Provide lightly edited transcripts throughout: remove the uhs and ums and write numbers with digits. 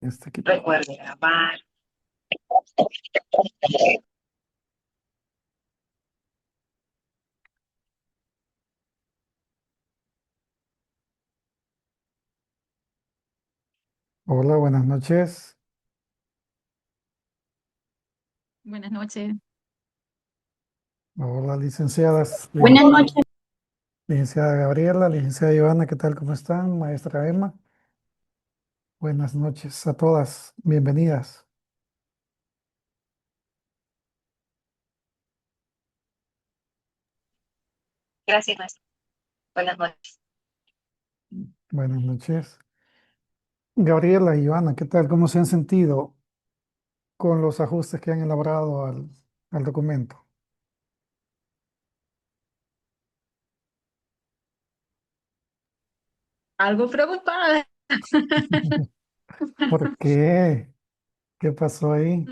Aquí todo. Recuerde grabar. Hola, buenas noches. Buenas noches. Hola, licenciadas. Buenas noches. Licenciada Gabriela, licenciada Ivana, ¿qué tal? ¿Cómo están? Maestra Emma. Buenas noches a todas. Bienvenidas. Gracias, maestro. Buenas noches. Buenas noches. Gabriela, Ivana, ¿qué tal? ¿Cómo se han sentido con los ajustes que han elaborado al documento? Algo preocupada ¿Por qué? ¿Qué pasó ahí?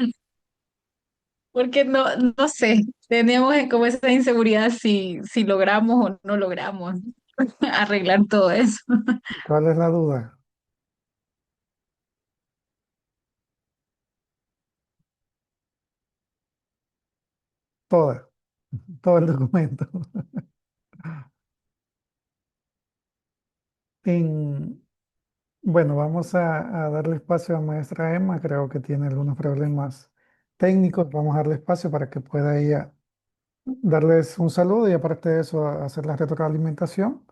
porque no sé, tenemos como esa inseguridad si logramos o no logramos arreglar todo eso. ¿Cuál es la duda? Toda, todo el documento. En, Bueno, vamos a darle espacio a maestra Emma. Creo que tiene algunos problemas técnicos. Vamos a darle espacio para que pueda ella darles un saludo y aparte de eso hacer la retroalimentación.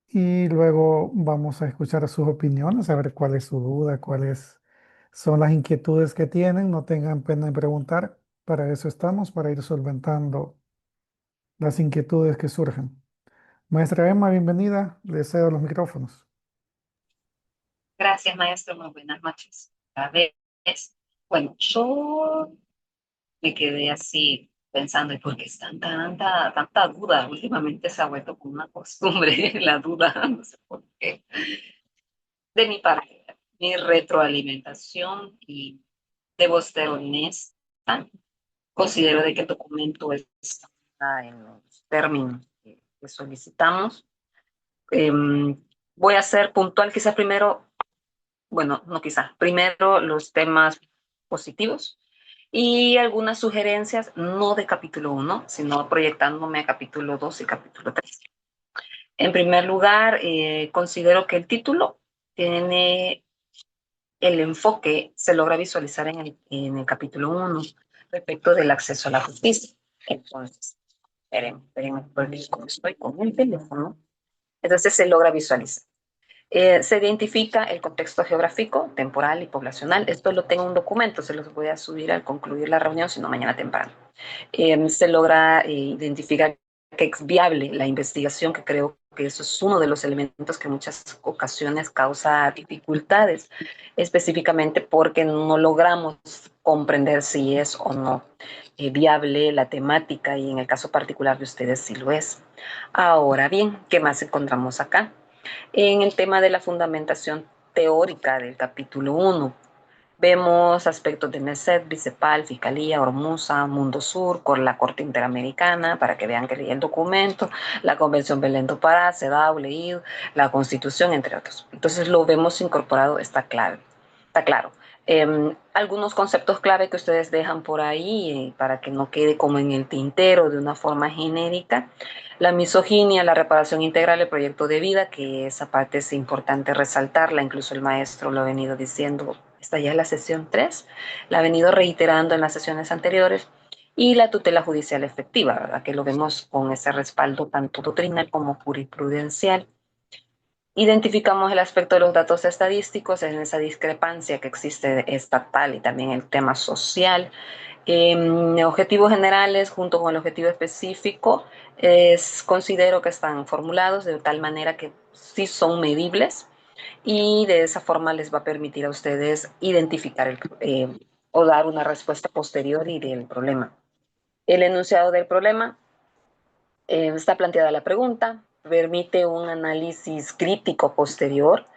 Y luego vamos a escuchar sus opiniones, a ver cuál es su duda, cuáles son las inquietudes que tienen. No tengan pena en preguntar. Para eso estamos, para ir solventando las inquietudes que surjan. Maestra Emma, bienvenida. Le cedo los micrófonos. Gracias, maestro. Muy buenas noches. A ver, bueno, yo me quedé así pensando, ¿y por qué es tanta duda? Últimamente se ha vuelto como una costumbre la duda, no sé por qué. De mi parte, mi retroalimentación y debo ser honesta, considero de que el documento está en los términos que solicitamos. Voy a ser puntual, quizá primero, bueno, no quizá, primero los temas positivos y algunas sugerencias, no de capítulo uno, sino proyectándome a capítulo 2 y capítulo 3. En primer lugar, considero que el título tiene el enfoque, se logra visualizar en el capítulo uno respecto del acceso a la justicia. Entonces, esperen, porque como estoy con el teléfono, entonces se logra visualizar. Se identifica el contexto geográfico, temporal y poblacional. Esto lo tengo en un documento, se los voy a subir al concluir la reunión, sino mañana temprano. Se logra identificar que es viable la investigación, que creo que eso es uno de los elementos que en muchas ocasiones causa dificultades, específicamente porque no logramos comprender si es o no viable la temática y en el caso particular de ustedes sí lo es. Ahora bien, ¿qué más encontramos acá? En el tema de la fundamentación teórica del capítulo uno, vemos aspectos de MESED, Bicepal, Fiscalía, Hormuza, Mundo Sur, con la Corte Interamericana, para que vean que leí el documento, la Convención Belén do Pará, CEDAW, leído, la Constitución, entre otros. Entonces lo vemos incorporado, está claro. Algunos conceptos clave que ustedes dejan por ahí para que no quede como en el tintero de una forma genérica. La misoginia, la reparación integral, el proyecto de vida, que esa parte es importante resaltarla, incluso el maestro lo ha venido diciendo, esta ya es la sesión 3, la ha venido reiterando en las sesiones anteriores, y la tutela judicial efectiva, ¿verdad? Que lo vemos con ese respaldo tanto doctrinal como jurisprudencial. Identificamos el aspecto de los datos estadísticos en esa discrepancia que existe estatal y también el tema social. Objetivos generales junto con el objetivo específico considero que están formulados de tal manera que sí son medibles y de esa forma les va a permitir a ustedes identificar o dar una respuesta posterior y del problema. El enunciado del problema, está planteada la pregunta, permite un análisis crítico posterior.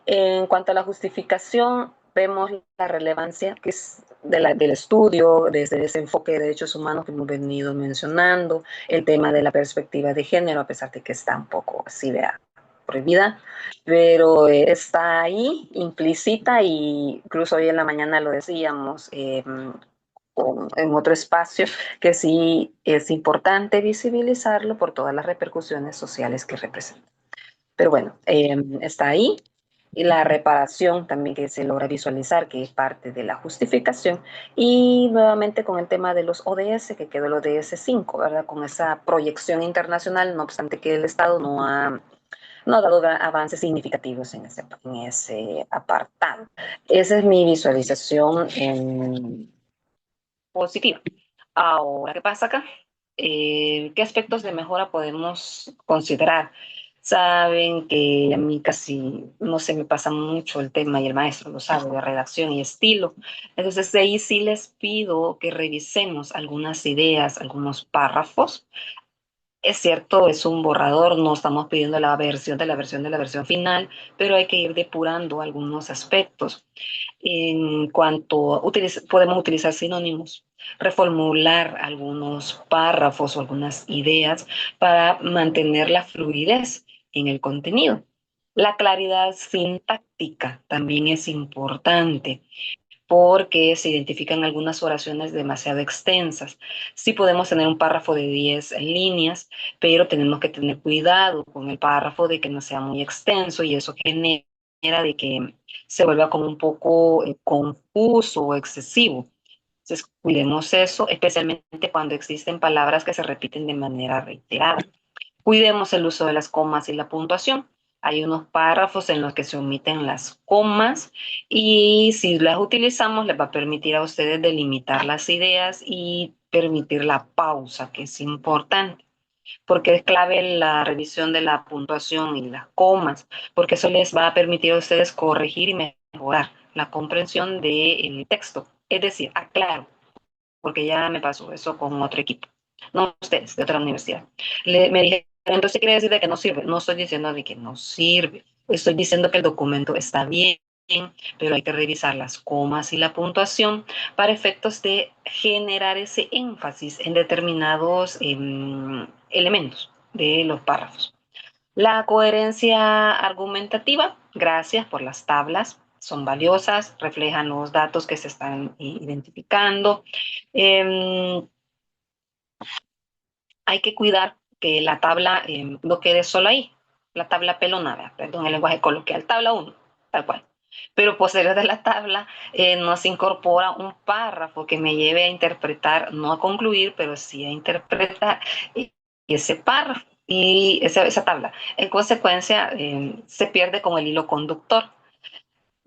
En cuanto a la justificación, vemos la relevancia que es del estudio, desde ese enfoque de derechos humanos que hemos venido mencionando, el tema de la perspectiva de género, a pesar de que está un poco así, vea, prohibida, pero está ahí implícita y incluso hoy en la mañana lo decíamos en otro espacio, que sí es importante visibilizarlo por todas las repercusiones sociales que representa. Pero bueno, está ahí. Y la reparación también que se logra visualizar, que es parte de la justificación. Y nuevamente con el tema de los ODS, que quedó el ODS 5, ¿verdad? Con esa proyección internacional, no obstante que el Estado no ha dado avances significativos en ese apartado. Esa es mi visualización positiva. Ahora, ¿qué pasa acá? ¿Qué aspectos de mejora podemos considerar? Saben que a mí casi no se me pasa mucho el tema y el maestro lo sabe, de redacción y estilo. Entonces, de ahí sí les pido que revisemos algunas ideas, algunos párrafos. Es cierto, es un borrador, no estamos pidiendo la versión de la versión de la versión final, pero hay que ir depurando algunos aspectos. En cuanto podemos utilizar sinónimos, reformular algunos párrafos o algunas ideas para mantener la fluidez en el contenido. La claridad sintáctica también es importante porque se identifican algunas oraciones demasiado extensas. Sí podemos tener un párrafo de 10 líneas, pero tenemos que tener cuidado con el párrafo de que no sea muy extenso y eso genera de que se vuelva como un poco confuso o excesivo. Entonces, cuidemos eso, especialmente cuando existen palabras que se repiten de manera reiterada. Cuidemos el uso de las comas y la puntuación. Hay unos párrafos en los que se omiten las comas y si las utilizamos les va a permitir a ustedes delimitar las ideas y permitir la pausa, que es importante, porque es clave la revisión de la puntuación y las comas, porque eso les va a permitir a ustedes corregir y mejorar la comprensión del texto. Es decir, aclaro, porque ya me pasó eso con otro equipo, no ustedes, de otra universidad. Me dijeron, entonces quiere decir de que no sirve. No estoy diciendo de que no sirve, estoy diciendo que el documento está bien, pero hay que revisar las comas y la puntuación para efectos de generar ese énfasis en determinados elementos de los párrafos. La coherencia argumentativa, gracias por las tablas, son valiosas, reflejan los datos que se están identificando. Eh, Hay que cuidar que la tabla no quede solo ahí, la tabla pelona, perdón, el lenguaje coloquial, tabla 1, tal cual. Pero posterior de la tabla nos incorpora un párrafo que me lleve a interpretar, no a concluir, pero sí a interpretar ese párrafo y esa tabla. En consecuencia, se pierde como el hilo conductor.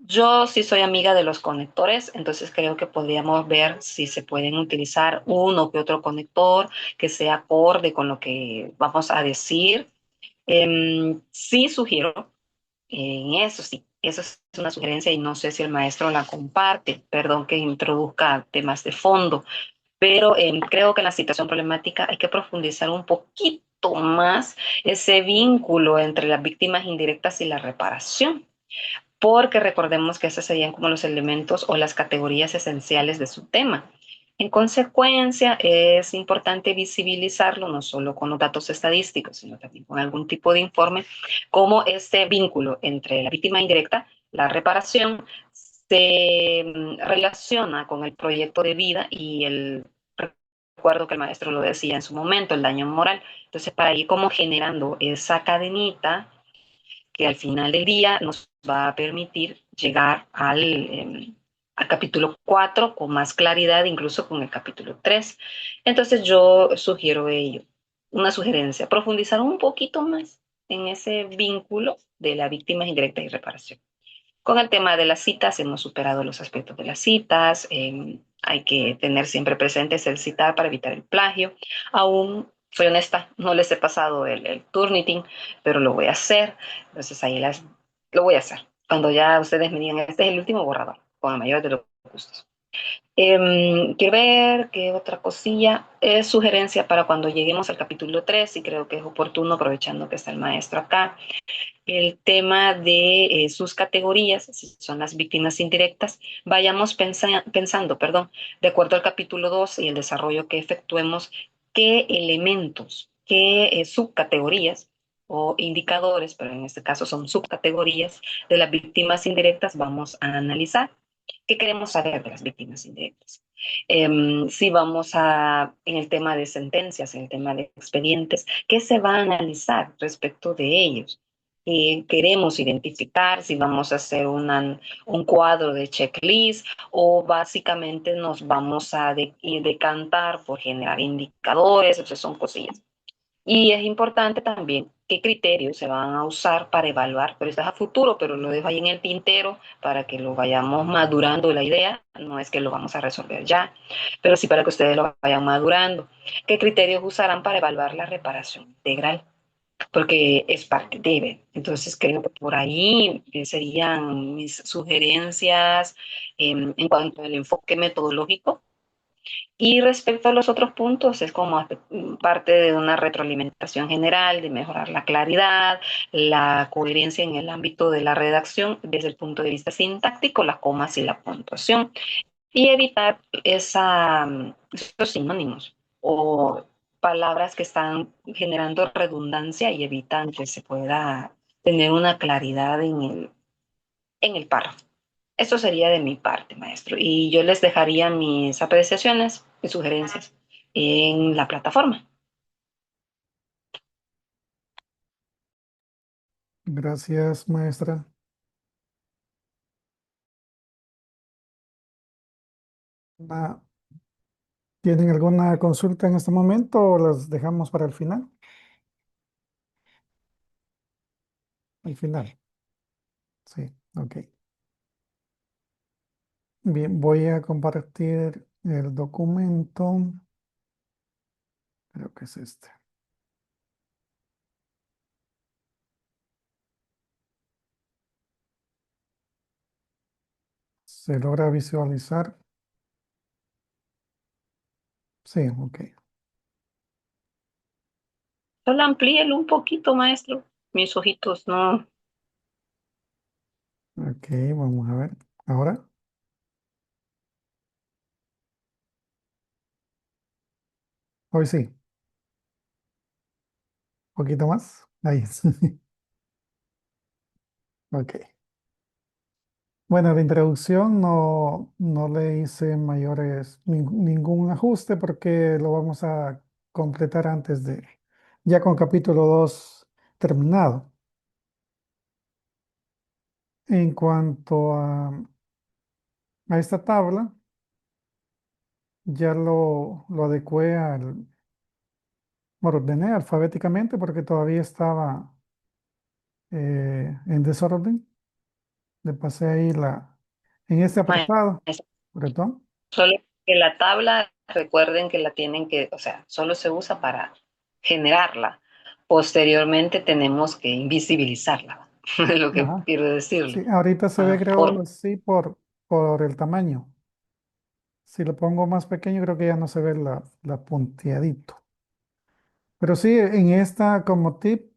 Yo sí soy amiga de los conectores, entonces creo que podríamos ver si se pueden utilizar uno que otro conector que sea acorde con lo que vamos a decir. Sí sugiero, en eso sí, eso es una sugerencia y no sé si el maestro la comparte, perdón que introduzca temas de fondo, pero creo que en la situación problemática hay que profundizar un poquito más ese vínculo entre las víctimas indirectas y la reparación, porque recordemos que esos serían como los elementos o las categorías esenciales de su tema. En consecuencia, es importante visibilizarlo no solo con los datos estadísticos, sino también con algún tipo de informe, cómo este vínculo entre la víctima indirecta, la reparación, se relaciona con el proyecto de vida y el recuerdo que el maestro lo decía en su momento, el daño moral. Entonces, para ir como generando esa cadenita que al final del día nos va a permitir llegar al capítulo 4 con más claridad, incluso con el capítulo 3. Entonces yo sugiero ello, una sugerencia, profundizar un poquito más en ese vínculo de la víctima indirecta y reparación. Con el tema de las citas, hemos superado los aspectos de las citas, hay que tener siempre presentes el citar para evitar el plagio. Aún, soy honesta, no les he pasado el Turnitin, pero lo voy a hacer. Entonces ahí lo voy a hacer. Cuando ya ustedes me digan, este es el último borrador, con el mayor de los gustos. Quiero ver qué otra cosilla es sugerencia para cuando lleguemos al capítulo 3 y creo que es oportuno, aprovechando que está el maestro acá, el tema de sus categorías, si son las víctimas indirectas, vayamos pensando, perdón, de acuerdo al capítulo 2 y el desarrollo que efectuemos, qué elementos, qué subcategorías o indicadores, pero en este caso son subcategorías de las víctimas indirectas, vamos a analizar qué queremos saber de las víctimas indirectas. Si vamos en el tema de sentencias, en el tema de expedientes, ¿qué se va a analizar respecto de ellos? Y queremos identificar si vamos a hacer un cuadro de checklist o básicamente nos vamos a decantar por generar indicadores, o sea, son cosillas. Y es importante también qué criterios se van a usar para evaluar, pero esto es a futuro, pero lo dejo ahí en el tintero para que lo vayamos madurando la idea. No es que lo vamos a resolver ya, pero sí para que ustedes lo vayan madurando. ¿Qué criterios usarán para evaluar la reparación integral? Porque es parte de. Entonces creo que por ahí serían mis sugerencias en cuanto al enfoque metodológico y respecto a los otros puntos, es como parte de una retroalimentación general, de mejorar la claridad, la coherencia en el ámbito de la redacción desde el punto de vista sintáctico, las comas y la puntuación, y evitar esos sinónimos o palabras que están generando redundancia y evitan que se pueda tener una claridad en el párrafo. Eso sería de mi parte, maestro. Y yo les dejaría mis apreciaciones y sugerencias en la plataforma. Gracias, maestra. Ah, ¿tienen alguna consulta en este momento o las dejamos para el final? Al final, sí, ok. Bien, voy a compartir el documento. Creo que es este. ¿Se logra visualizar? Sí, ok. Solo amplíelo un poquito, maestro. Mis ojitos no. Ok, vamos a ver. Ahora, hoy sí. Un poquito más. Ahí. Ok. Bueno, la introducción no le hice mayores, ningún ajuste porque lo vamos a completar ya con capítulo 2 terminado. En cuanto a esta tabla, ya lo adecué ordené alfabéticamente porque todavía estaba en desorden. Le pasé ahí en este apartado, Maestro, ¿perdón? solo que la tabla, recuerden que la tienen que, o sea, solo se usa para generarla. Posteriormente tenemos que invisibilizarla, es lo que Ajá. quiero Sí, decirle. ahorita se ve, Ah, creo, sí, por el tamaño. Si lo pongo más pequeño, creo que ya no se ve la punteadito. Pero sí, en esta, como tip,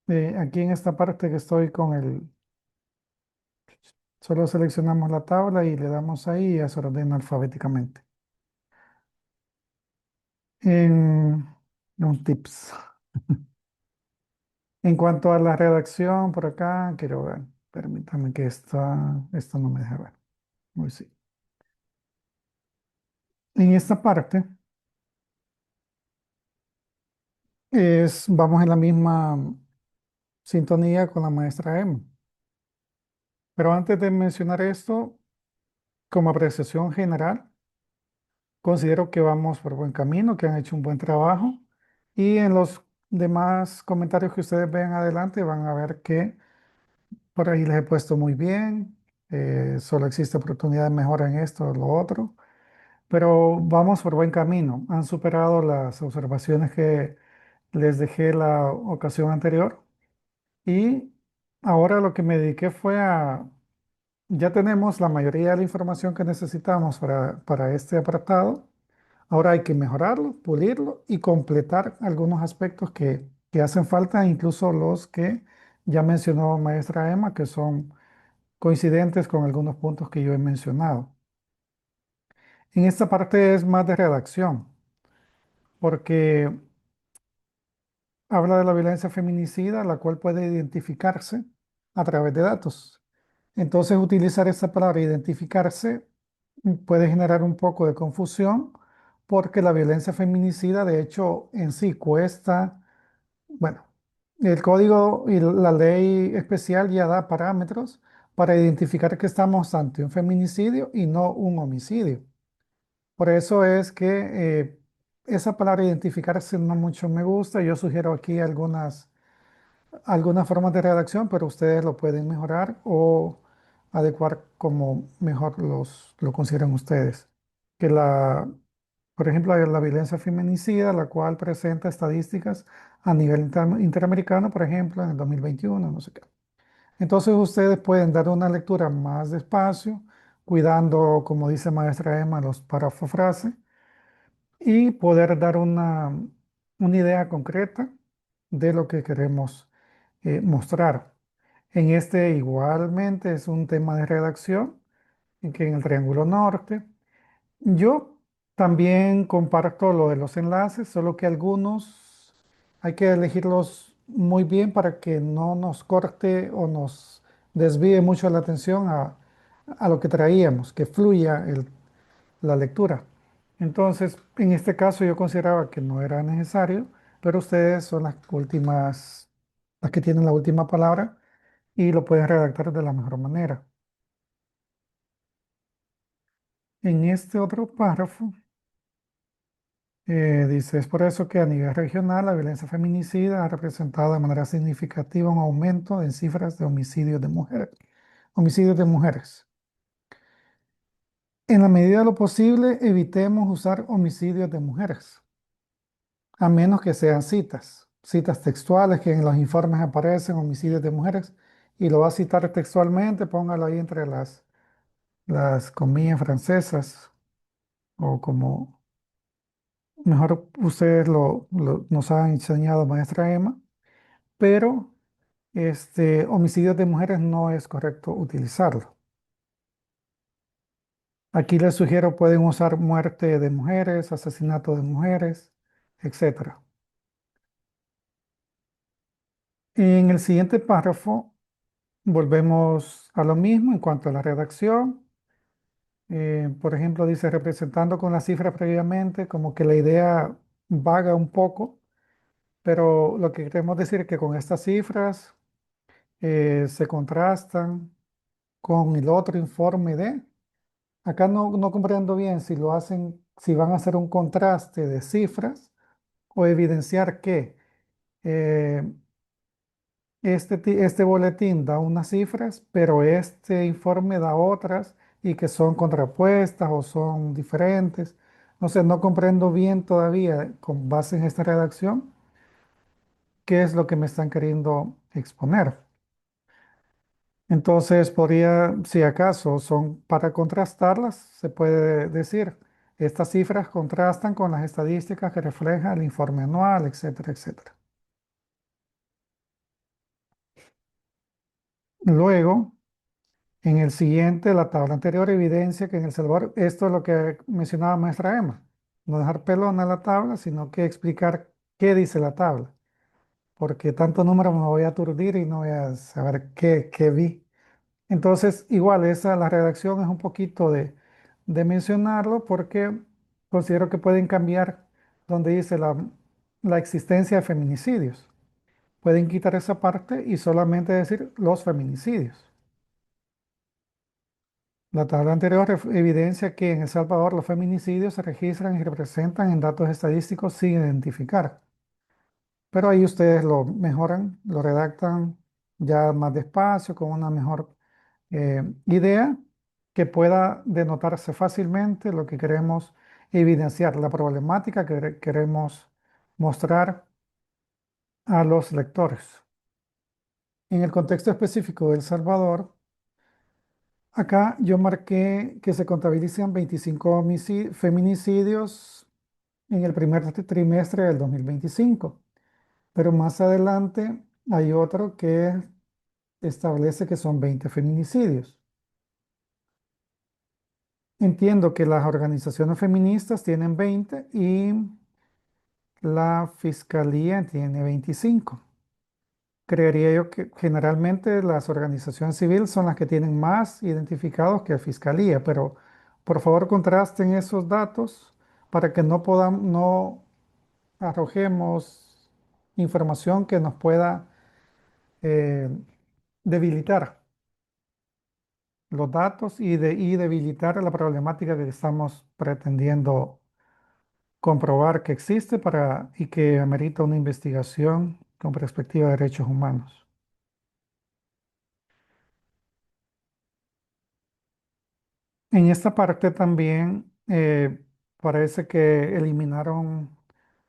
aquí en esta parte que estoy solo seleccionamos la tabla y le damos ahí y ya se ordena alfabéticamente. En un tips. En cuanto a la redacción, por acá, quiero ver. Permítame que esto no me deja ver. Uy, sí. En esta parte vamos en la misma sintonía con la maestra Emma. Pero antes de mencionar esto, como apreciación general, considero que vamos por buen camino, que han hecho un buen trabajo. Y en los demás comentarios que ustedes vean adelante, van a ver que por ahí les he puesto muy bien. Solo existe oportunidad de mejora en esto o lo otro. Pero vamos por buen camino. Han superado las observaciones que les dejé la ocasión anterior. Y ahora lo que me dediqué fue ya tenemos la mayoría de la información que necesitamos para este apartado. Ahora hay que mejorarlo, pulirlo y completar algunos aspectos que hacen falta, incluso los que ya mencionó maestra Emma, que son coincidentes con algunos puntos que yo he mencionado. En esta parte es más de redacción, porque habla de la violencia feminicida, la cual puede identificarse a través de datos. Entonces, utilizar esa palabra identificarse puede generar un poco de confusión porque la violencia feminicida, de hecho, en sí cuesta, bueno, el código y la ley especial ya da parámetros para identificar que estamos ante un feminicidio y no un homicidio. Por eso es que esa palabra identificarse no mucho me gusta. Yo sugiero aquí algunas formas de redacción, pero ustedes lo pueden mejorar o adecuar como mejor lo consideran ustedes. Que por ejemplo, la violencia feminicida, la cual presenta estadísticas a nivel interamericano, por ejemplo, en el 2021, no sé qué. Entonces ustedes pueden dar una lectura más despacio, cuidando, como dice maestra Emma, los párrafos frase y poder dar una idea concreta de lo que queremos mostrar. En este igualmente es un tema de redacción, en que en el Triángulo Norte. Yo también comparto lo de los enlaces, solo que algunos hay que elegirlos muy bien para que no nos corte o nos desvíe mucho la atención a lo que traíamos, que fluya la lectura. Entonces, en este caso yo consideraba que no era necesario, pero ustedes son las que tienen la última palabra y lo pueden redactar de la mejor manera. En este otro párrafo dice, es por eso que a nivel regional la violencia feminicida ha representado de manera significativa un aumento en cifras de homicidios de mujeres. Homicidios de mujeres. En la medida de lo posible, evitemos usar homicidios de mujeres, a menos que sean citas textuales que en los informes aparecen, homicidios de mujeres, y lo va a citar textualmente, póngalo ahí entre las comillas francesas, o como mejor ustedes nos han enseñado, maestra Emma, pero homicidios de mujeres no es correcto utilizarlo. Aquí les sugiero, pueden usar muerte de mujeres, asesinato de mujeres, etcétera. En el siguiente párrafo volvemos a lo mismo en cuanto a la redacción. Por ejemplo, dice representando con la cifra previamente, como que la idea vaga un poco, pero lo que queremos decir es que con estas cifras se contrastan con el otro informe de. Acá no comprendo bien si lo hacen, si van a hacer un contraste de cifras o evidenciar que eh, este boletín da unas cifras, pero este informe da otras y que son contrapuestas o son diferentes. No sé, no comprendo bien todavía, con base en esta redacción, qué es lo que me están queriendo exponer. Entonces, si acaso son para contrastarlas, se puede decir, estas cifras contrastan con las estadísticas que refleja el informe anual, etcétera, etcétera. Luego, en el siguiente, la tabla anterior evidencia que en El Salvador, esto es lo que mencionaba maestra Emma, no dejar pelona la tabla, sino que explicar qué dice la tabla, porque tanto número me voy a aturdir y no voy a saber qué vi. Entonces, igual, la redacción es un poquito de mencionarlo porque considero que pueden cambiar donde dice la existencia de feminicidios. Pueden quitar esa parte y solamente decir los feminicidios. La tabla anterior evidencia que en El Salvador los feminicidios se registran y representan en datos estadísticos sin identificar. Pero ahí ustedes lo mejoran, lo redactan ya más despacio, con una mejor idea que pueda denotarse fácilmente lo que queremos evidenciar, la problemática que queremos mostrar a los lectores. En el contexto específico de El Salvador, acá yo marqué que se contabilizan 25 feminicidios en el primer trimestre del 2025, pero más adelante hay otro que establece que son 20 feminicidios. Entiendo que las organizaciones feministas tienen 20 y la fiscalía tiene 25. Creería yo que generalmente las organizaciones civiles son las que tienen más identificados que la fiscalía, pero por favor contrasten esos datos para que no arrojemos información que nos pueda eh, debilitar los datos y debilitar la problemática que estamos pretendiendo comprobar que existe y que amerita una investigación con perspectiva de derechos humanos. En esta parte también parece que eliminaron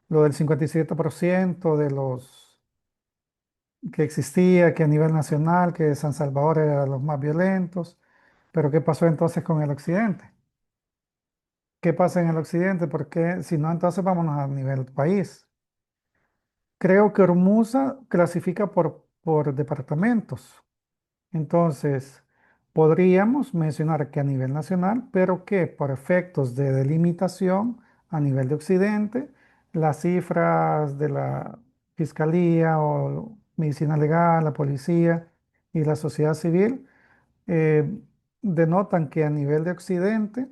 lo del 57% de los que existía, que a nivel nacional, que San Salvador era de los más violentos. Pero ¿qué pasó entonces con el occidente? ¿Qué pasa en el occidente? Porque si no, entonces vámonos a nivel país. Creo que Hormuza clasifica por departamentos. Entonces, podríamos mencionar que a nivel nacional, pero que por efectos de delimitación a nivel de Occidente, las cifras de la Fiscalía o Medicina Legal, la policía y la sociedad civil eh, denotan que a nivel de Occidente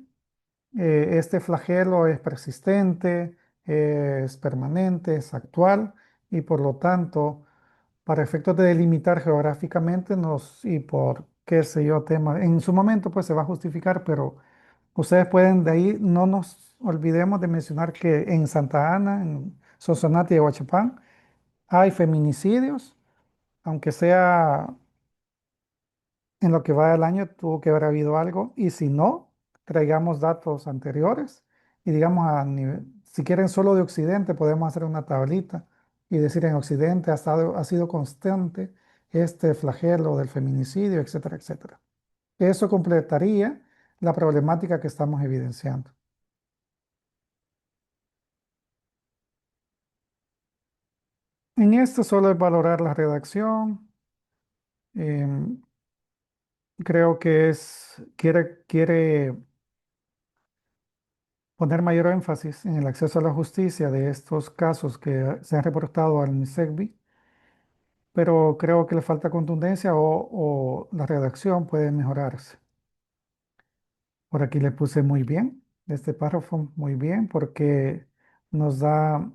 este flagelo es persistente, es permanente, es actual y por lo tanto para efectos de delimitar geográficamente y por qué sé yo, tema, en su momento pues se va a justificar, pero ustedes pueden de ahí, no nos olvidemos de mencionar que en Santa Ana, en Sonsonate y Aguachapán hay feminicidios, aunque sea en lo que va del año tuvo que haber habido algo y si no, traigamos datos anteriores y digamos si quieren solo de Occidente, podemos hacer una tablita y decir en Occidente ha sido constante este flagelo del feminicidio, etcétera, etcétera. Eso completaría la problemática que estamos evidenciando. En esto solo es valorar la redacción. em, Creo que quiere poner mayor énfasis en el acceso a la justicia de estos casos que se han reportado al MISECBI, pero creo que le falta contundencia o la redacción puede mejorarse. Por aquí le puse muy bien, este párrafo muy bien, porque nos da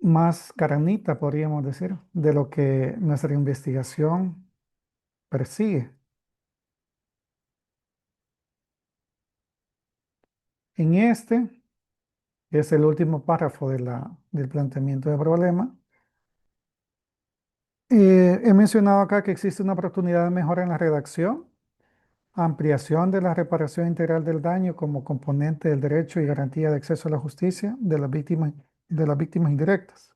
más carnita, podríamos decir, de lo que nuestra investigación persigue. En este, que es el último párrafo del planteamiento de problema, he mencionado acá que existe una oportunidad de mejora en la redacción, ampliación de la reparación integral del daño como componente del derecho y garantía de acceso a la justicia de las víctimas indirectas.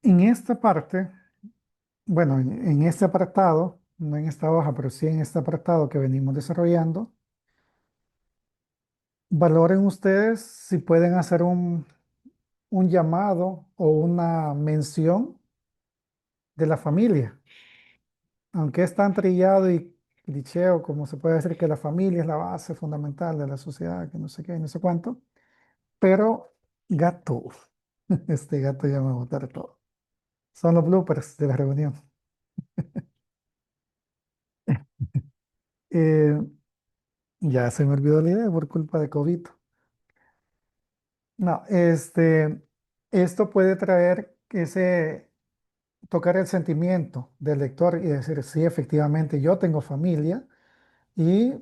En esta parte, bueno, en este apartado, no en esta hoja, pero sí en este apartado que venimos desarrollando, valoren ustedes si pueden hacer un llamado o una mención de la familia. Aunque es tan trillado y clicheo como se puede decir que la familia es la base fundamental de la sociedad, que no sé qué, no sé cuánto, pero gato, este gato ya me va a botar todo. Son los bloopers de la reunión. Eh, ya se me olvidó la idea por culpa de COVID. No, esto puede traer tocar el sentimiento del lector y decir, sí, efectivamente, yo tengo familia. Y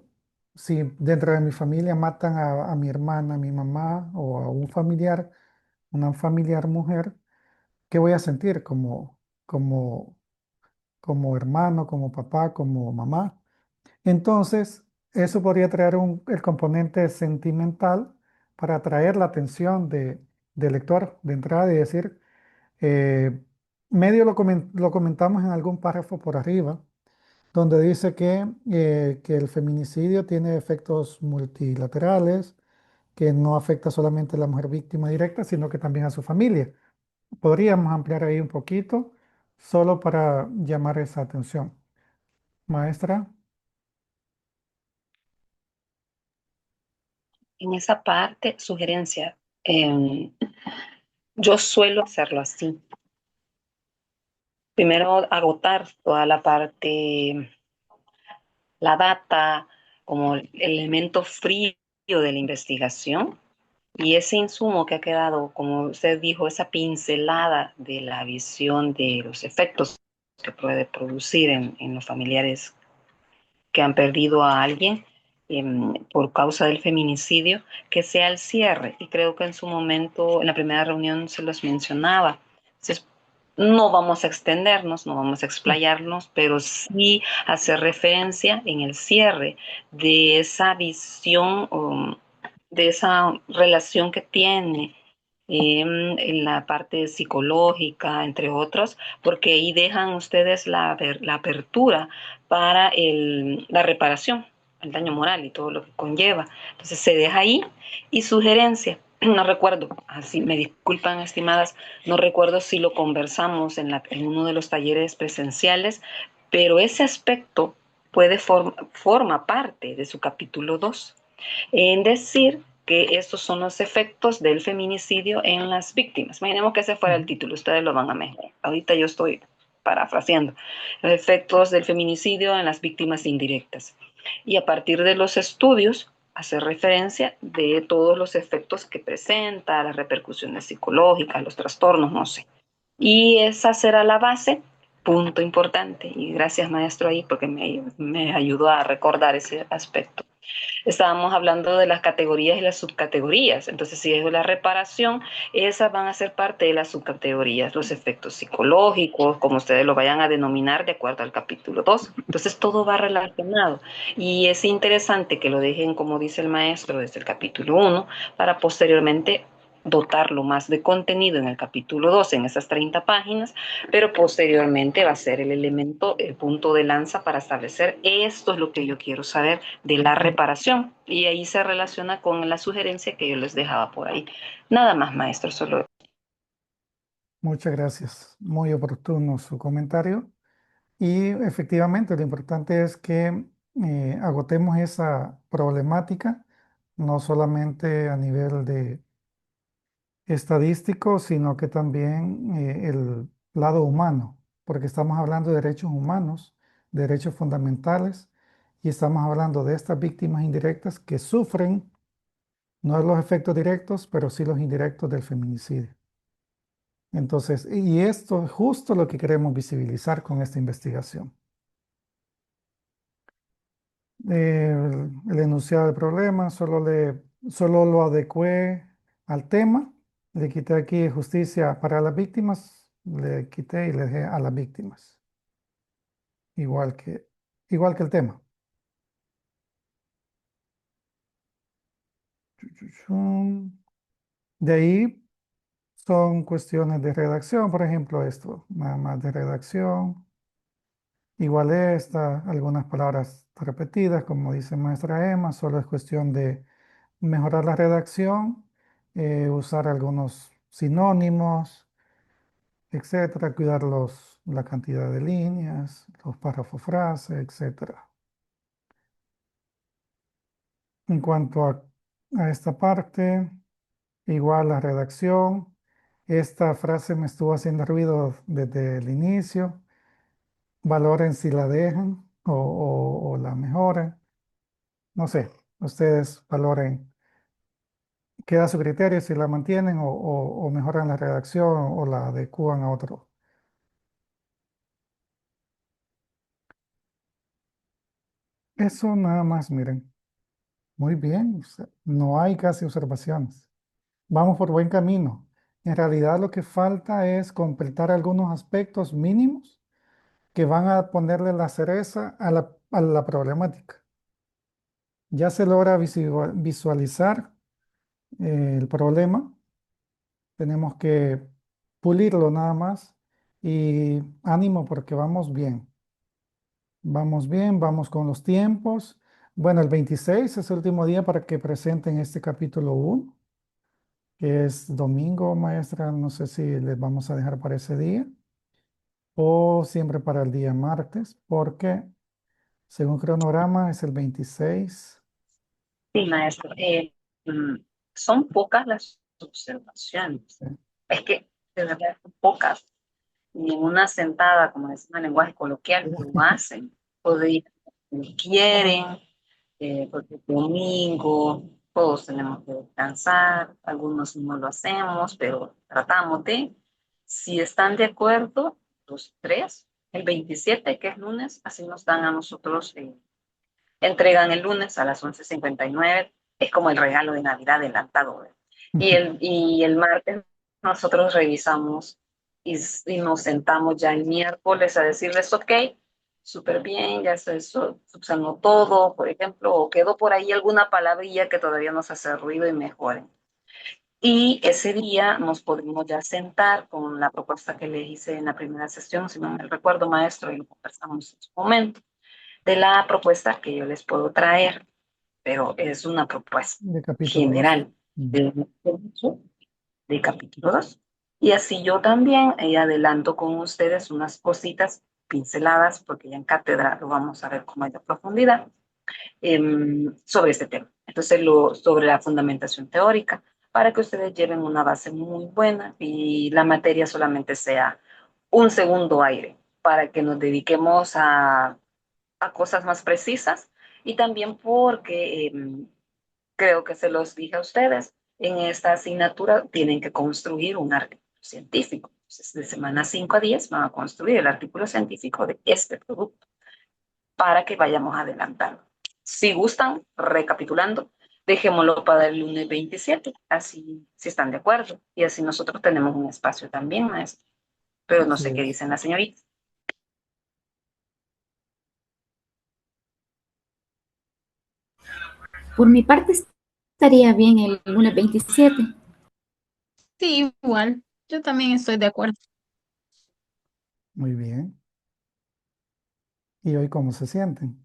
si dentro de mi familia matan a mi hermana, a mi mamá o a un familiar, una familiar mujer, ¿qué voy a sentir como, como hermano, como papá, como mamá? Entonces, eso podría traer el componente sentimental para atraer la atención del lector de entrada y decir, eh, medio lo comentamos en algún párrafo por arriba donde dice que el feminicidio tiene efectos multilaterales, que no afecta solamente a la mujer víctima directa, sino que también a su familia. Podríamos ampliar ahí un poquito, solo para llamar esa atención. Maestra, en esa parte, sugerencia, yo suelo hacerlo así. Primero agotar toda la parte, la data, como el elemento frío de la investigación. Y ese insumo que ha quedado, como usted dijo, esa pincelada de la visión de los efectos que puede producir en los familiares que han perdido a alguien por causa del feminicidio, que sea el cierre. Y creo que en su momento, en la primera reunión, se los mencionaba. Entonces, no vamos a extendernos, no vamos a explayarnos, pero sí hacer referencia en el cierre de esa visión, de esa relación que tiene en la parte psicológica, entre otros, porque ahí dejan ustedes la apertura para la reparación, el daño moral y todo lo que conlleva. Entonces se deja ahí y sugerencia. No recuerdo, así me disculpan estimadas, no recuerdo si lo conversamos en uno de los talleres presenciales, pero ese aspecto forma parte de su capítulo 2 en decir que estos son los efectos del feminicidio en las víctimas. Imaginemos que ese fuera el título, ustedes lo van a mejorar. Ahorita yo estoy parafraseando. Los efectos del feminicidio en las víctimas indirectas. Y a partir de los estudios, hacer referencia de todos los efectos que presenta, las repercusiones psicológicas, los trastornos, no sé. Y esa será la base, punto importante. Y gracias maestro ahí porque me ayudó a recordar ese aspecto. Estábamos hablando de las categorías y las subcategorías. Entonces, si es la reparación, esas van a ser parte de las subcategorías, los efectos psicológicos, como ustedes lo vayan a denominar de acuerdo al capítulo 2. Entonces, todo va relacionado. Y es interesante que lo dejen, como dice el maestro, desde el capítulo 1, para posteriormente dotarlo más de contenido en el capítulo 2, en esas 30 páginas, pero posteriormente va a ser el elemento, el punto de lanza para establecer esto es lo que yo quiero saber de la reparación. Y ahí se relaciona con la sugerencia que yo les dejaba por ahí. Nada más, maestro, solo. Muchas gracias. Muy oportuno su comentario. Y efectivamente, lo importante es que agotemos esa problemática, no solamente a nivel de estadístico, sino que también el lado humano, porque estamos hablando de derechos humanos, derechos fundamentales, y estamos hablando de estas víctimas indirectas que sufren, no los efectos directos, pero sí los indirectos del feminicidio. Entonces, y esto es justo lo que queremos visibilizar con esta investigación. El enunciado del problema, solo lo adecué al tema, le quité aquí justicia para las víctimas, le quité y le dejé a las víctimas, igual que, igual que el tema. De ahí son cuestiones de redacción, por ejemplo, esto, nada más de redacción. Igual esta, algunas palabras repetidas, como dice maestra Emma, solo es cuestión de mejorar la redacción, usar algunos sinónimos, etcétera, cuidar la cantidad de líneas, los párrafos frase, etcétera. En cuanto a esta parte, igual la redacción, esta frase me estuvo haciendo ruido desde el inicio. Valoren si la dejan o la mejoran. No sé, ustedes valoren, queda a su criterio si la mantienen o mejoran la redacción o la adecúan a otro. Eso nada más, miren. Muy bien, o sea, no hay casi observaciones. Vamos por buen camino. En realidad lo que falta es completar algunos aspectos mínimos que van a ponerle la cereza a la problemática. Ya se logra visualizar el problema. Tenemos que pulirlo nada más y ánimo porque vamos bien. Vamos bien, vamos con los tiempos. Bueno, el 26 es el último día para que presenten este capítulo 1, que es domingo, maestra. No sé si les vamos a dejar para ese día o siempre para el día martes, porque según cronograma es el 26. Sí, maestro. mm, son pocas las observaciones. Sí. Es que de verdad son pocas. Y en una sentada, como decimos en lenguaje coloquial, lo hacen. Podrían, quieren, porque es domingo, todos tenemos que descansar, algunos no lo hacemos, pero tratamos de, si están de acuerdo, los tres, el 27 que es lunes, así nos dan a nosotros, entregan el lunes a las 11:59, es como el regalo de Navidad adelantado. Y el martes nosotros revisamos y nos sentamos ya el miércoles a decirles, ok, súper bien, ya se subsanó todo, por ejemplo, o quedó por ahí alguna palabrilla que todavía nos hace ruido y mejoren. Y ese día nos podemos ya sentar con la propuesta que le hice en la primera sesión, si no me recuerdo, maestro, y lo conversamos en su momento, de la propuesta que yo les puedo traer, pero es una propuesta De capítulo 2. general de capítulo 2. Y así yo también adelanto con ustedes unas cositas pinceladas, porque ya en cátedra lo vamos a ver con mayor profundidad, sobre este tema. Entonces, sobre la fundamentación teórica, para que ustedes lleven una base muy buena y la materia solamente sea un segundo aire, para que nos dediquemos a cosas más precisas y también porque creo que se los dije a ustedes, en esta asignatura tienen que construir un artículo científico. Entonces, de semana 5 a 10 van a construir el artículo científico de este producto para que vayamos adelantando. Si gustan, recapitulando, dejémoslo para el lunes 27, así si están de acuerdo. Y así nosotros tenemos un espacio también, maestro. Pero no Así sé qué es. dicen las señoritas. Por mi parte, estaría bien el lunes 27. Sí, igual. Yo también estoy de acuerdo. Muy bien. ¿Y hoy cómo se sienten?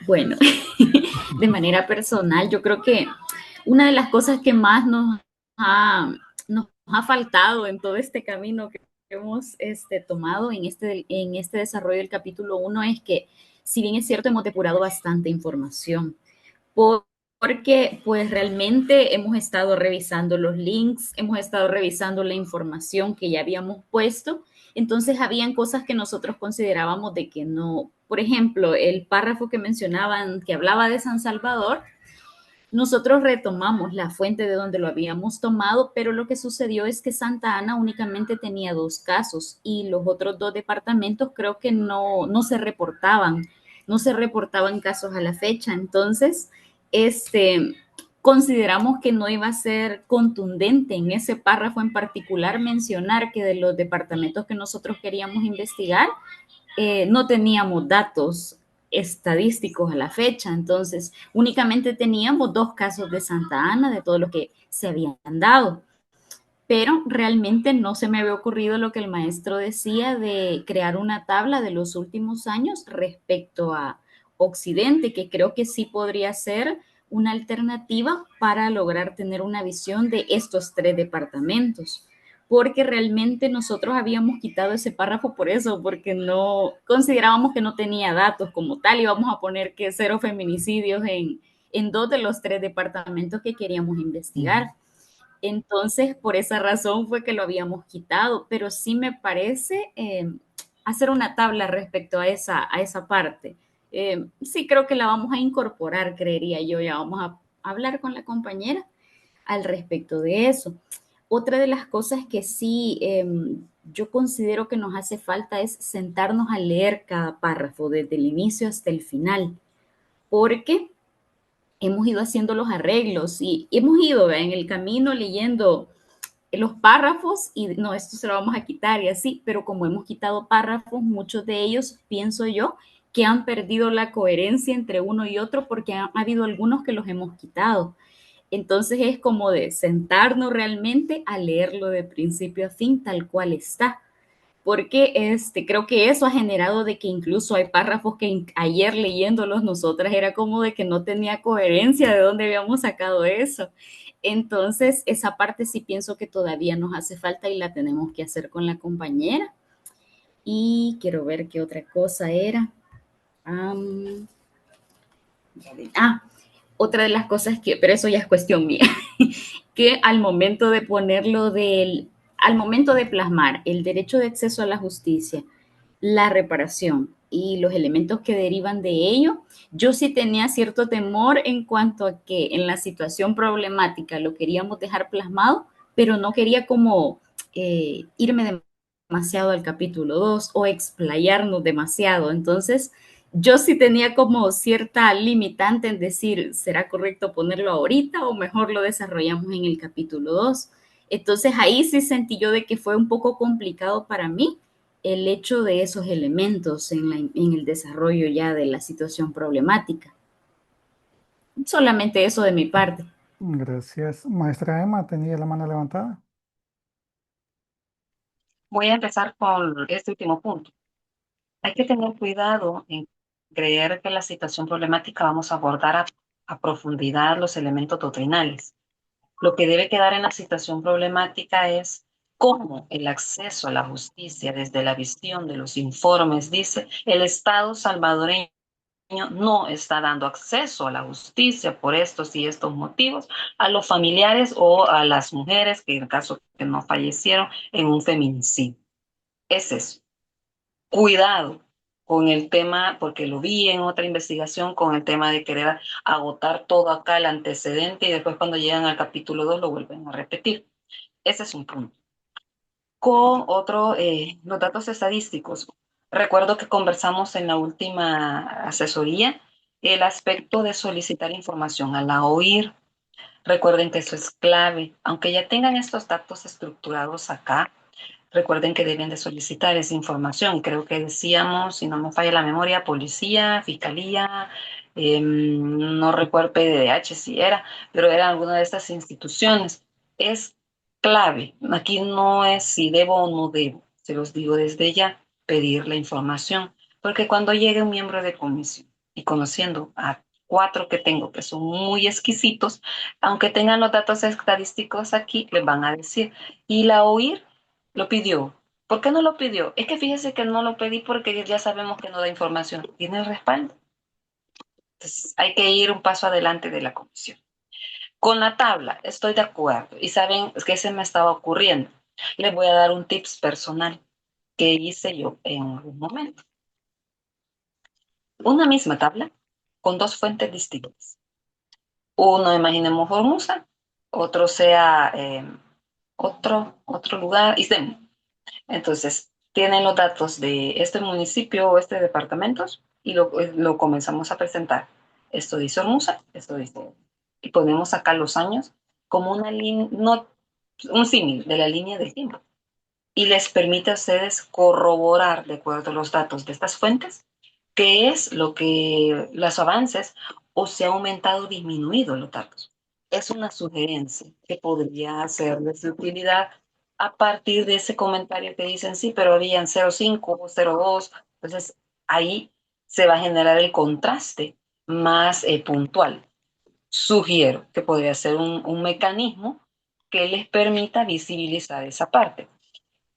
Bueno, de manera personal, yo creo que una de las cosas que más nos ha faltado en todo este camino que hemos tomado en este desarrollo del capítulo 1 es que, si bien es cierto, hemos depurado bastante información, porque pues realmente hemos estado revisando los links, hemos estado revisando la información que ya habíamos puesto, entonces habían cosas que nosotros considerábamos de que no, por ejemplo, el párrafo que mencionaban que hablaba de San Salvador, nosotros retomamos la fuente de donde lo habíamos tomado, pero lo que sucedió es que Santa Ana únicamente tenía 2 casos y los otros 2 departamentos creo que no se reportaban, no se reportaban casos a la fecha. Entonces, consideramos que no iba a ser contundente en ese párrafo en particular mencionar que de los departamentos que nosotros queríamos investigar, no teníamos datos estadísticos a la fecha, entonces únicamente teníamos 2 casos de Santa Ana de todo lo que se habían dado, pero realmente no se me había ocurrido lo que el maestro decía de crear una tabla de los últimos años respecto a Occidente, que creo que sí podría ser una alternativa para lograr tener una visión de estos 3 departamentos, porque realmente nosotros habíamos quitado ese párrafo por eso, porque no considerábamos que no tenía datos como tal, y vamos a poner que 0 feminicidios en 2 de los 3 departamentos que queríamos investigar. Entonces, por esa razón fue que lo habíamos quitado, pero sí me parece hacer una tabla respecto a esa parte. Sí creo que la vamos a incorporar, creería yo, ya vamos a hablar con la compañera al respecto de eso. Otra de las cosas que sí yo considero que nos hace falta es sentarnos a leer cada párrafo desde el inicio hasta el final, porque hemos ido haciendo los arreglos y hemos ido, ¿ve?, en el camino leyendo los párrafos y no, esto se lo vamos a quitar y así, pero como hemos quitado párrafos, muchos de ellos, pienso yo, que han perdido la coherencia entre uno y otro porque ha habido algunos que los hemos quitado. Entonces es como de sentarnos realmente a leerlo de principio a fin tal cual está, porque creo que eso ha generado de que incluso hay párrafos que ayer leyéndolos nosotras era como de que no tenía coherencia de dónde habíamos sacado eso. Entonces, esa parte sí pienso que todavía nos hace falta y la tenemos que hacer con la compañera. Y quiero ver qué otra cosa era. Am, otra de las cosas que, pero eso ya es cuestión mía, que al momento de al momento de plasmar el derecho de acceso a la justicia, la reparación y los elementos que derivan de ello, yo sí tenía cierto temor en cuanto a que en la situación problemática lo queríamos dejar plasmado, pero no quería como irme demasiado al capítulo 2 o explayarnos demasiado. Entonces, yo sí tenía como cierta limitante en decir, ¿será correcto ponerlo ahorita o mejor lo desarrollamos en el capítulo 2? Entonces ahí sí sentí yo de que fue un poco complicado para mí el hecho de esos elementos en el desarrollo ya de la situación problemática. Solamente eso de mi parte. Gracias. Maestra Emma, tenía la mano levantada. Voy a empezar con este último punto. Hay que tener cuidado en creer que la situación problemática vamos a abordar a profundidad los elementos doctrinales. Lo que debe quedar en la situación problemática es cómo el acceso a la justicia desde la visión de los informes dice el Estado salvadoreño no está dando acceso a la justicia por estos y estos motivos a los familiares o a las mujeres que en caso que no fallecieron en un feminicidio. Es eso. Cuidado con el tema, porque lo vi en otra investigación, con el tema de querer agotar todo acá el antecedente y después cuando llegan al capítulo 2 lo vuelven a repetir. Ese es un punto. Con los datos estadísticos. Recuerdo que conversamos en la última asesoría el aspecto de solicitar información a la OIR. Recuerden que eso es clave. Aunque ya tengan estos datos estructurados acá, recuerden que deben de solicitar esa información. Creo que decíamos, si no me falla la memoria, policía, fiscalía, no recuerdo PDH si era, pero era alguna de estas instituciones. Es clave. Aquí no es si debo o no debo. Se los digo desde ya, pedir la información. Porque cuando llegue un miembro de comisión y conociendo a 4 que tengo que son muy exquisitos, aunque tengan los datos estadísticos aquí, les van a decir, y la OIR lo pidió. ¿Por qué no lo pidió? Es que fíjese que no lo pedí porque ya sabemos que no da información. Tiene el respaldo. Entonces, hay que ir un paso adelante de la comisión. Con la tabla, estoy de acuerdo. Y saben que se me estaba ocurriendo. Les voy a dar un tips personal que hice yo en un momento. Una misma tabla con dos fuentes distintas. Uno, imaginemos Formosa, otro sea otro lugar, ISEM. Entonces, tienen los datos de este municipio o este departamento y lo comenzamos a presentar. Esto dice Hormuza, esto dice. Y ponemos acá los años como una línea, no, un símil de la línea del tiempo. Y les permite a ustedes corroborar, de acuerdo a los datos de estas fuentes, qué es lo que los avances o se ha aumentado o disminuido los datos. Es una sugerencia que podría serles de utilidad a partir de ese comentario que dicen, sí, pero habían 0,5 o 0,2. Entonces, ahí se va a generar el contraste más puntual. Sugiero que podría ser un mecanismo que les permita visibilizar esa parte.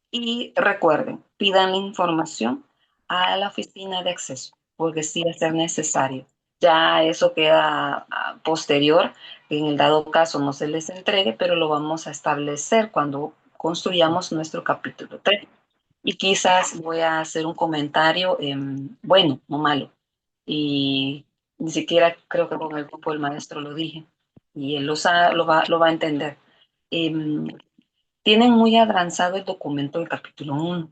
Y recuerden, pidan la información a la oficina de acceso, porque sí va a ser necesario. Ya eso queda posterior, en el dado caso no se les entregue, pero lo vamos a establecer cuando construyamos nuestro capítulo 3. Y quizás voy a hacer un comentario, bueno, no malo, y ni siquiera creo que con el grupo del maestro lo dije, y él lo va a entender. Em, Tienen muy avanzado el documento del capítulo 1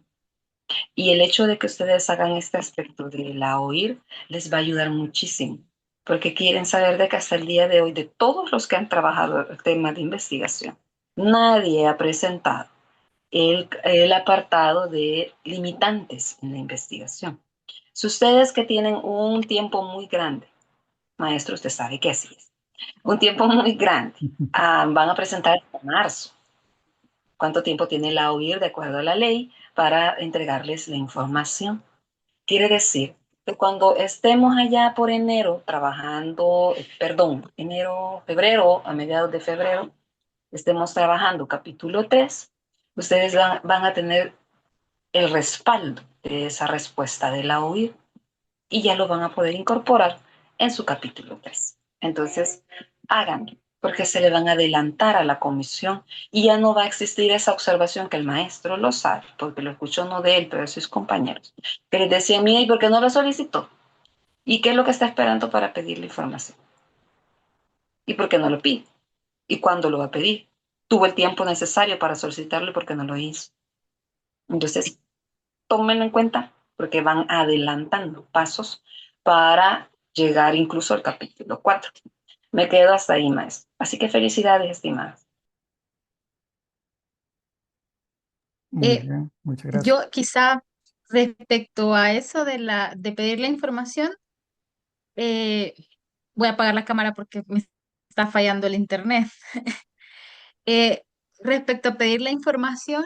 y el hecho de que ustedes hagan este aspecto de la OIR les va a ayudar muchísimo, porque quieren saber de que hasta el día de hoy, de todos los que han trabajado el tema de investigación, nadie ha presentado el apartado de limitantes en la investigación. Si ustedes que tienen un tiempo muy grande, maestro, usted sabe que así es, un tiempo muy grande, van a presentar en marzo. ¿Cuánto tiempo tiene la OIR de acuerdo a la ley para entregarles la información? Quiere decir que cuando estemos allá por enero trabajando, enero, febrero, a mediados de febrero, estemos trabajando capítulo 3, ustedes van a tener el respaldo de esa respuesta de la OIR. y ya lo van a poder incorporar en su capítulo 3. Entonces, háganlo, porque se le van a adelantar a la comisión y ya no va a existir esa observación que el maestro lo sabe, porque lo escuchó no de él, pero de sus compañeros, que les decían, mira, ¿y por qué no lo solicitó? ¿Y qué es lo que está esperando para pedir la información? ¿Y por qué no lo pide? ¿Y cuándo lo va a pedir? ¿Tuvo el tiempo necesario para solicitarlo y por qué no lo hizo? Entonces, tómenlo en cuenta porque van adelantando pasos para llegar incluso al capítulo 4. Me quedo hasta ahí, maestro. Así que felicidades, estimadas. Muy Eh, bien, muchas gracias. yo quizá respecto a eso de pedir la información, eh, voy a apagar la cámara porque me está fallando el internet. Eh, respecto a pedir la información,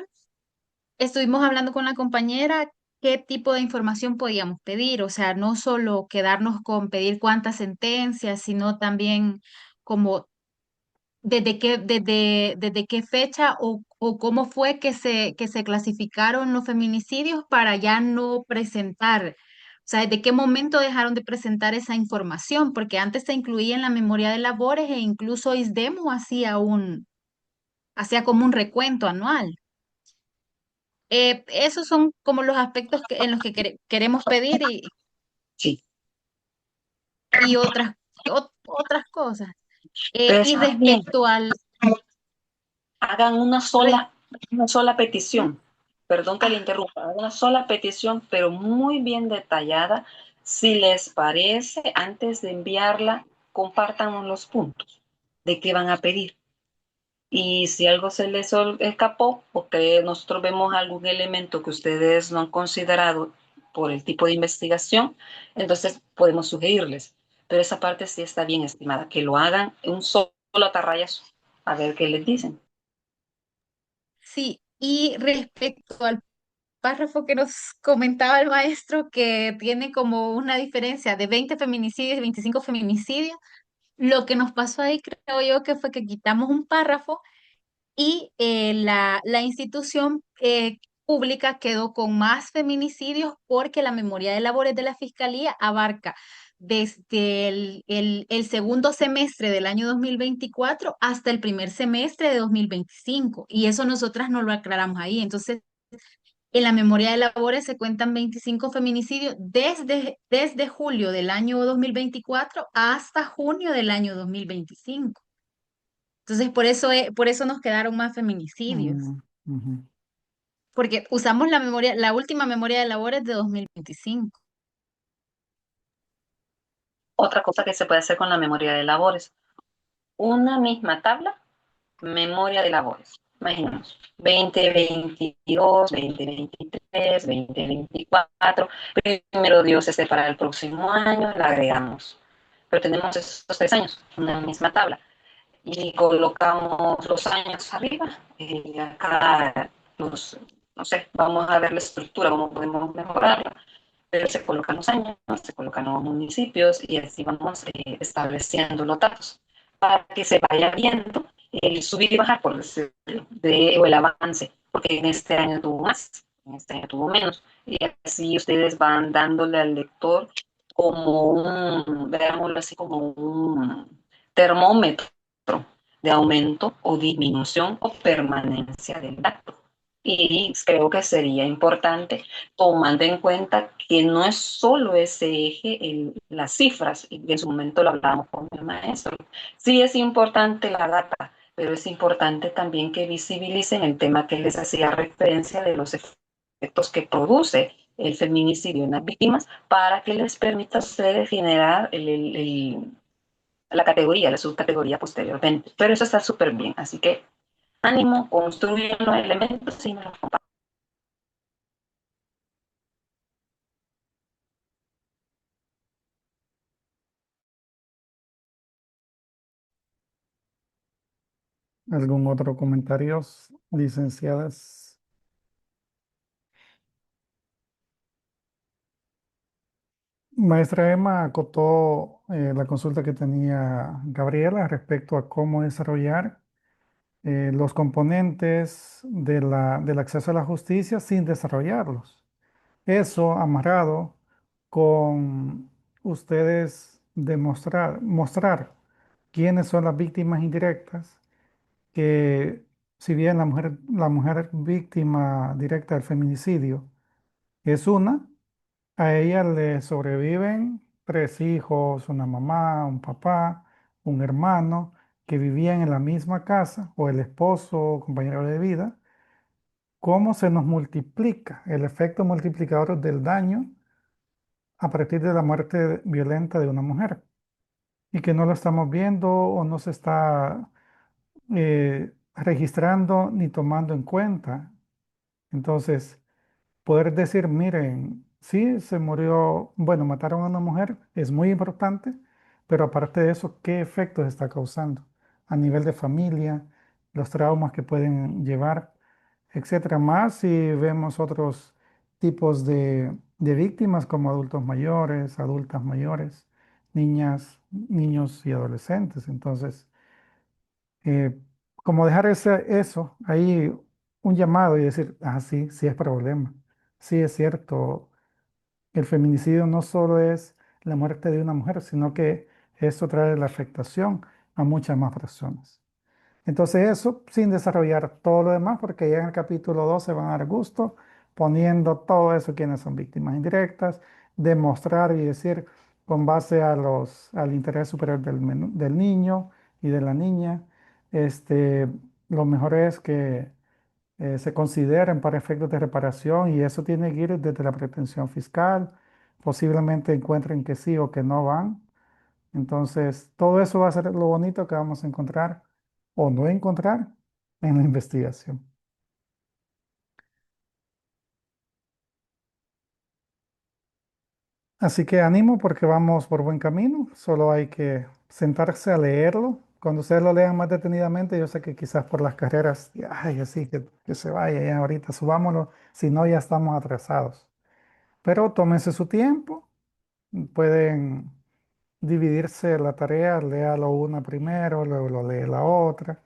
estuvimos hablando con la compañera qué tipo de información podíamos pedir, o sea, no solo quedarnos con pedir cuántas sentencias, sino también como desde qué fecha o cómo fue que se clasificaron los feminicidios para ya no presentar. O sea, ¿desde qué momento dejaron de presentar esa información? Porque antes se incluía en la memoria de labores e incluso ISDEMO hacía como un recuento anual. Esos son como los aspectos en los que queremos pedir Sí. y otras cosas. Pero Y está bien, respecto al... hagan re- una sola petición. Perdón que le ah, interrumpa, hagan una sola petición, pero muy bien detallada. Si les parece, antes de enviarla, compártanos los puntos de qué van a pedir. Y si algo se les escapó o que nosotros vemos algún elemento que ustedes no han considerado por el tipo de investigación, entonces podemos sugerirles. Pero esa parte sí está bien estimada, que lo hagan en un solo atarrayazo, a ver qué les dicen. sí, y respecto al párrafo que nos comentaba el maestro, que tiene como una diferencia de 20 feminicidios y 25 feminicidios, lo que nos pasó ahí creo yo que fue que quitamos un párrafo y la institución pública quedó con más feminicidios porque la memoria de labores de la Fiscalía abarca desde el segundo semestre del año 2024 hasta el primer semestre de 2025. Y eso nosotras no lo aclaramos ahí. Entonces, en la memoria de labores se cuentan 25 feminicidios desde julio del año 2024 hasta junio del año 2025. Entonces, por eso nos quedaron más feminicidios, Mm, ujú. porque usamos la memoria, la última memoria de labores de 2025. Otra cosa que se puede hacer con la memoria de labores, una misma tabla, memoria de labores. Imaginemos, 2022, 2023, 2024, primero Dios esté para el próximo año, la agregamos. Pero tenemos esos 3 años, una misma tabla. Y colocamos los años arriba y acá los, no sé, vamos a ver la estructura, cómo podemos mejorarla, pero se colocan los años, se colocan los municipios y así vamos estableciendo los datos para que se vaya viendo el subir y bajar, por decirlo, o el avance, porque en este año tuvo más, en este año tuvo menos, y así ustedes van dándole al lector como un, veámoslo así, como un termómetro de aumento o disminución o permanencia del dato. Y creo que sería importante tomando en cuenta que no es solo ese eje, las cifras, y en su momento lo hablábamos con el maestro. Sí es importante la data, pero es importante también que visibilicen el tema que les hacía referencia de los efectos que produce el feminicidio en las víctimas para que les permita a ustedes generar la categoría, la subcategoría posteriormente. Pero eso está súper bien, así que ánimo, construyen los elementos y me los comparten. ¿Algún otro comentario, licenciadas? Maestra Emma acotó la consulta que tenía Gabriela respecto a cómo desarrollar los componentes del acceso a la justicia sin desarrollarlos. Eso amarrado con ustedes mostrar quiénes son las víctimas indirectas, que si bien la mujer víctima directa del feminicidio es una, a ella le sobreviven tres hijos, una mamá, un papá, un hermano que vivían en la misma casa, o el esposo o compañero de vida. ¿Cómo se nos multiplica el efecto multiplicador del daño a partir de la muerte violenta de una mujer? Y que no lo estamos viendo o no se está registrando ni tomando en cuenta. Entonces, poder decir, miren, sí, se murió, bueno, mataron a una mujer, es muy importante, pero aparte de eso, ¿qué efectos está causando a nivel de familia, los traumas que pueden llevar, etcétera? Más si vemos otros tipos de víctimas como adultos mayores, adultas mayores, niñas, niños y adolescentes. Entonces, eh, como dejar eso ahí, un llamado y decir, ah, sí, sí es problema. Sí es cierto, el feminicidio no solo es la muerte de una mujer, sino que esto trae la afectación a muchas más personas. Entonces eso sin desarrollar todo lo demás, porque ya en el capítulo 2 se van a dar gusto poniendo todo eso, quiénes son víctimas indirectas, demostrar y decir con base al interés superior del niño y de la niña, este, lo mejor es que se consideren para efectos de reparación y eso tiene que ir desde la pretensión fiscal, posiblemente encuentren que sí o que no van. Entonces, todo eso va a ser lo bonito que vamos a encontrar o no encontrar en la investigación. Así que ánimo porque vamos por buen camino, solo hay que sentarse a leerlo. Cuando ustedes lo lean más detenidamente, yo sé que quizás por las carreras, ay, así que se vaya ya ahorita, subámoslo, si no ya estamos atrasados. Pero tómense su tiempo, pueden dividirse la tarea, léalo una primero, luego lo lee la otra,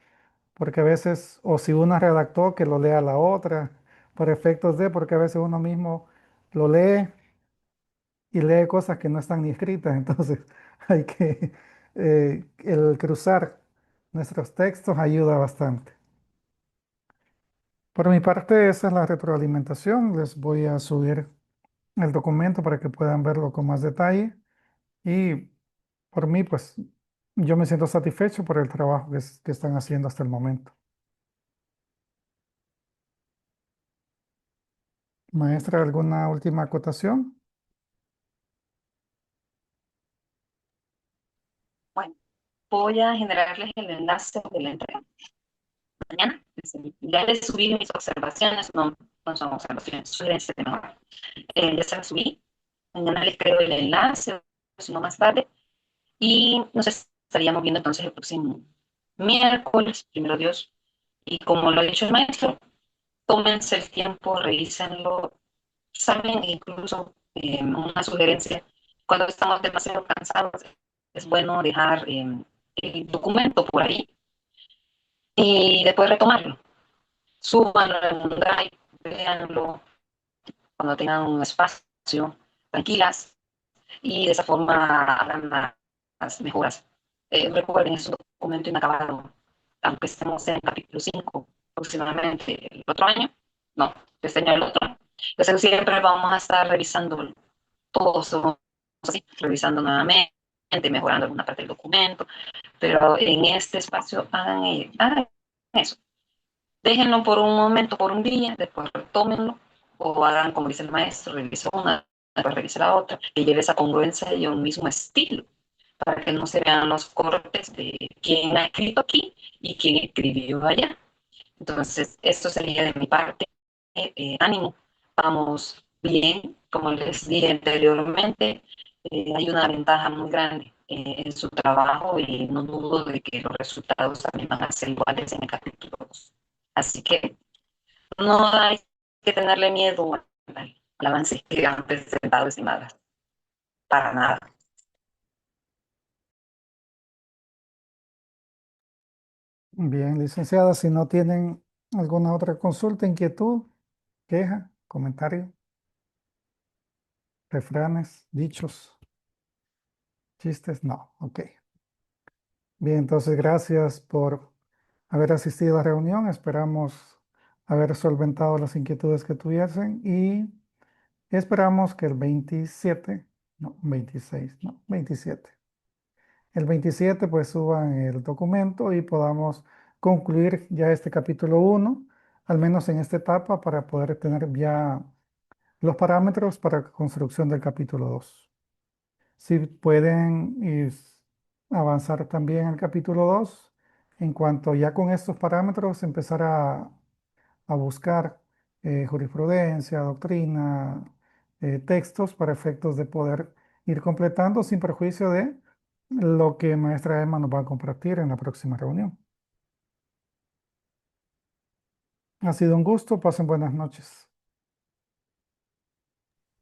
porque a veces, o si una redactó, que lo lea la otra, por efectos de, porque a veces uno mismo lo lee y lee cosas que no están ni escritas, entonces hay que, el cruzar nuestros textos ayuda bastante. Por mi parte, esa es la retroalimentación. Les voy a subir el documento para que puedan verlo con más detalle. Y por mí, pues yo me siento satisfecho por el trabajo que están haciendo hasta el momento. Maestra, ¿alguna última acotación? Bueno, voy a generarles el enlace de la entrega mañana. Ya les subí mis observaciones, no son observaciones, sugerencias de mejora. Ya se las subí. Mañana les creo el enlace, si no más tarde. Y nos estaríamos viendo entonces el próximo miércoles, primero Dios. Y como lo ha dicho el maestro, tómense el tiempo, revísenlo. Saben, incluso una sugerencia, cuando estamos demasiado cansados, es bueno dejar el documento por ahí y después retomarlo. Súbanlo en un drive, véanlo cuando tengan un espacio, tranquilas, y de esa forma hagan las mejoras. Recuerden, es un documento inacabado, aunque estemos en el capítulo 5 aproximadamente el otro año, no, este año el otro año. Entonces siempre vamos a estar revisando todo, somos así, revisando nuevamente, mejorando alguna parte del documento, pero en este espacio hagan eso. Déjenlo por un momento, por un día, después retómenlo, o hagan como dice el maestro, revisa una, después revisa la otra, que lleve esa congruencia y un mismo estilo, para que no se vean los cortes de quién ha escrito aquí y quién escribió allá. Entonces, esto sería de mi parte. Ánimo, vamos bien, como les dije anteriormente, hay una ventaja muy grande en su trabajo y no dudo de que los resultados también van a ser iguales en el capítulo 2. Así que no hay que tenerle miedo al avance que han presentado, estimadas, para nada. Bien, licenciada, si no tienen alguna otra consulta, inquietud, queja, comentario. refranes, dichos, chistes, no, ok. Bien, entonces gracias por haber asistido a la reunión. Esperamos haber solventado las inquietudes que tuviesen y esperamos que el 27, no, 26, no, 27. El 27 pues suban el documento y podamos concluir ya este capítulo 1, al menos en esta etapa, para poder tener ya los parámetros para la construcción del capítulo 2. Si pueden avanzar también el capítulo 2, en cuanto ya con estos parámetros empezar a buscar jurisprudencia, doctrina, textos para efectos de poder ir completando sin perjuicio de lo que maestra Emma nos va a compartir en la próxima reunión. Ha sido un gusto, pasen buenas noches.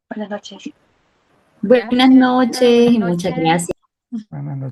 Buenas noches. Buenas Gracias. noches y Buenas muchas noches. gracias. Buenas noches.